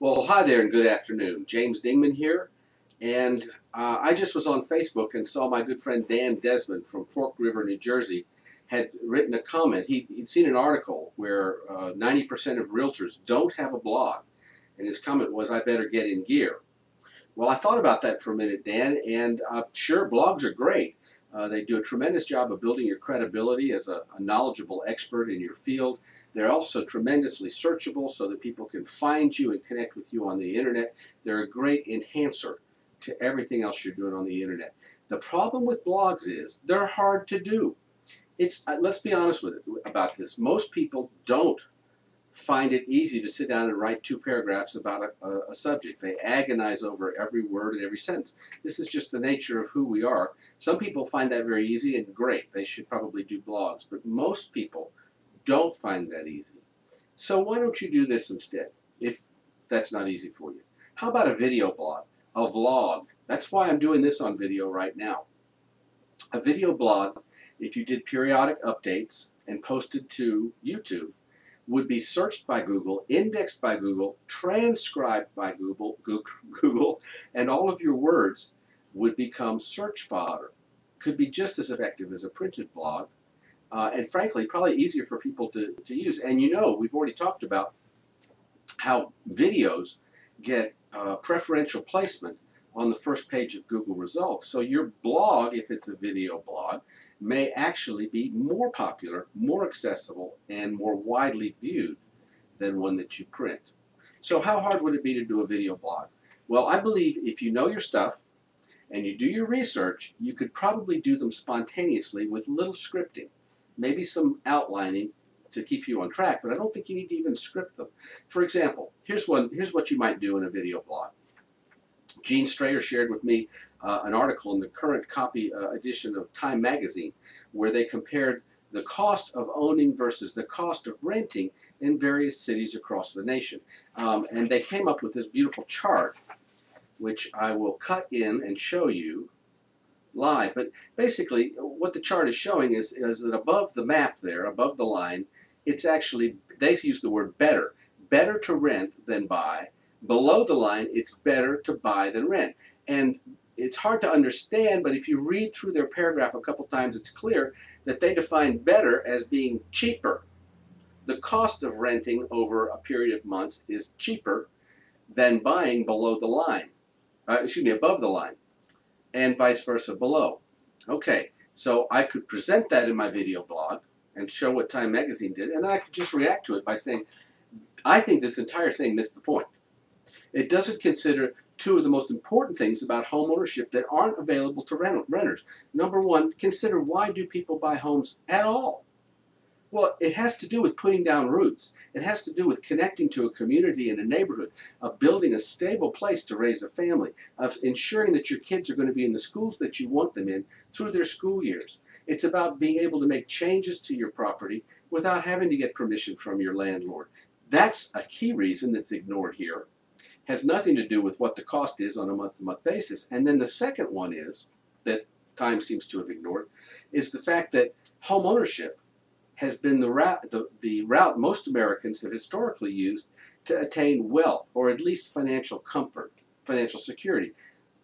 Well, hi there and good afternoon. James Dingman here, and I just was on Facebook and saw my good friend Dan Desmond from Fork River, New Jersey, had written a comment. He'd seen an article where 90% of realtors don't have a blog, and his comment was, "I better get in gear." Well, I thought about that for a minute, Dan, and sure, blogs are great. They do a tremendous job of building your credibility as a knowledgeable expert in your field. They're also tremendously searchable so that people can find you and connect with you on the internet. They're a great enhancer to everything else you're doing on the internet. The problem with blogs is they're hard to do. Let's be honest about this. Most people don't find it easy to sit down and write 2 paragraphs about a subject. They agonize over every word and every sentence. This is just the nature of who we are. Some people find that very easy and great. They should probably do blogs. But most people don't find that easy. So why don't you do this instead, if that's not easy for you? How about a video blog, a vlog? That's why I'm doing this on video right now. A video blog, if you did periodic updates and posted to YouTube, would be searched by Google, indexed by Google, transcribed by Google, and all of your words would become search fodder. Could be just as effective as a printed blog, and frankly, probably easier for people to use. And you know, we've already talked about how videos get preferential placement on the first page of Google results. So your blog, if it's a video blog, may actually be more popular, more accessible, and more widely viewed than one that you print. So how hard would it be to do a video blog? Well, I believe if you know your stuff and you do your research, you could probably do them spontaneously with little scripting, maybe some outlining to keep you on track, but I don't think you need to even script them. For example, here's what you might do in a video blog. Gene Strayer shared with me an article in the current copy edition of Time magazine where they compared the cost of owning versus the cost of renting in various cities across the nation. And they came up with this beautiful chart, which I will cut in and show you live. But basically, what the chart is showing is that above the map there, above the line, it's actually, they use the word better. Better to rent than buy. Below the line, it's better to buy than rent. And it's hard to understand, but if you read through their paragraph a couple times, it's clear that they define better as being cheaper. The cost of renting over a period of months is cheaper than buying below the line. Above the line, and vice versa below. Okay, so I could present that in my video blog and show what Time magazine did, and then I could just react to it by saying, I think this entire thing missed the point. It doesn't consider 2 of the most important things about home ownership that aren't available to renters. Number 1, consider why do people buy homes at all? Well, it has to do with putting down roots. It has to do with connecting to a community and a neighborhood, of building a stable place to raise a family, of ensuring that your kids are going to be in the schools that you want them in through their school years. It's about being able to make changes to your property without having to get permission from your landlord. That's a key reason that's ignored here. Has nothing to do with what the cost is on a month-to-month basis. And then the second one is, that Time seems to have ignored, is the fact that home ownership has been the route most Americans have historically used to attain wealth, or at least financial comfort, financial security.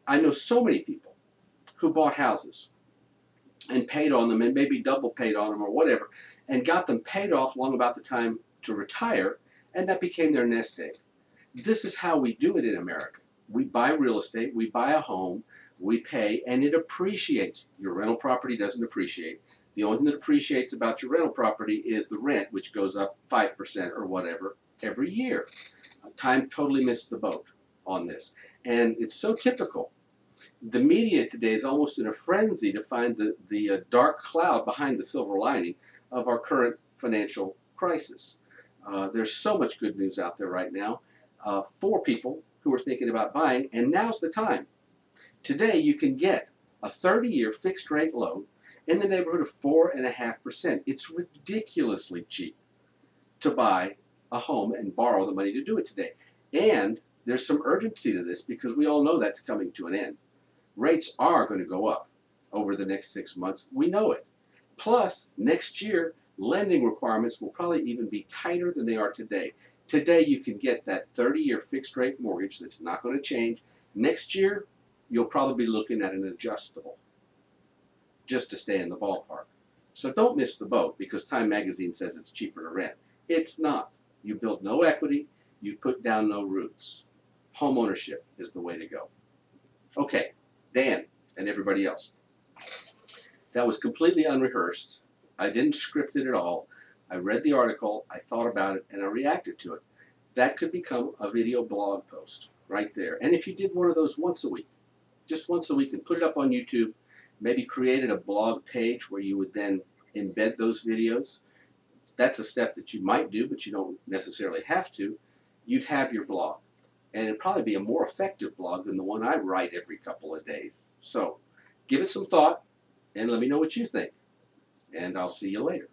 I know so many people who bought houses and paid on them, and maybe double paid on them or whatever, and got them paid off long about the time to retire, and that became their nest egg. This is how we do it in America. We buy real estate, we buy a home, we pay, and it appreciates. Your rental property doesn't appreciate. The only thing that appreciates about your rental property is the rent, which goes up 5% or whatever every year. Time totally missed the boat on this. And it's so typical. The media today is almost in a frenzy to find the dark cloud behind the silver lining of our current financial crisis. There's so much good news out there right now for people who are thinking about buying, and now's the time. Today you can get a 30-year fixed rate loan in the neighborhood of 4.5%. It's ridiculously cheap to buy a home and borrow the money to do it today. And there's some urgency to this because we all know that's coming to an end. Rates are going to go up over the next 6 months. We know it. Plus, next year, lending requirements will probably even be tighter than they are today. Today you can get that 30-year fixed rate mortgage that's not going to change. Next year, you'll probably be looking at an adjustable just to stay in the ballpark. So don't miss the boat because Time Magazine says it's cheaper to rent. It's not. You build no equity, you put down no roots. Home ownership is the way to go. Okay, Dan and everybody else. That was completely unrehearsed. I didn't script it at all. I read the article, I thought about it, and I reacted to it. That could become a video blog post right there. And if you did one of those once a week, just once a week, and put it up on YouTube, maybe created a blog page where you would then embed those videos, that's a step that you might do, but you don't necessarily have to. You'd have your blog. And it'd probably be a more effective blog than the one I write every couple of days. So give it some thought and let me know what you think. And I'll see you later.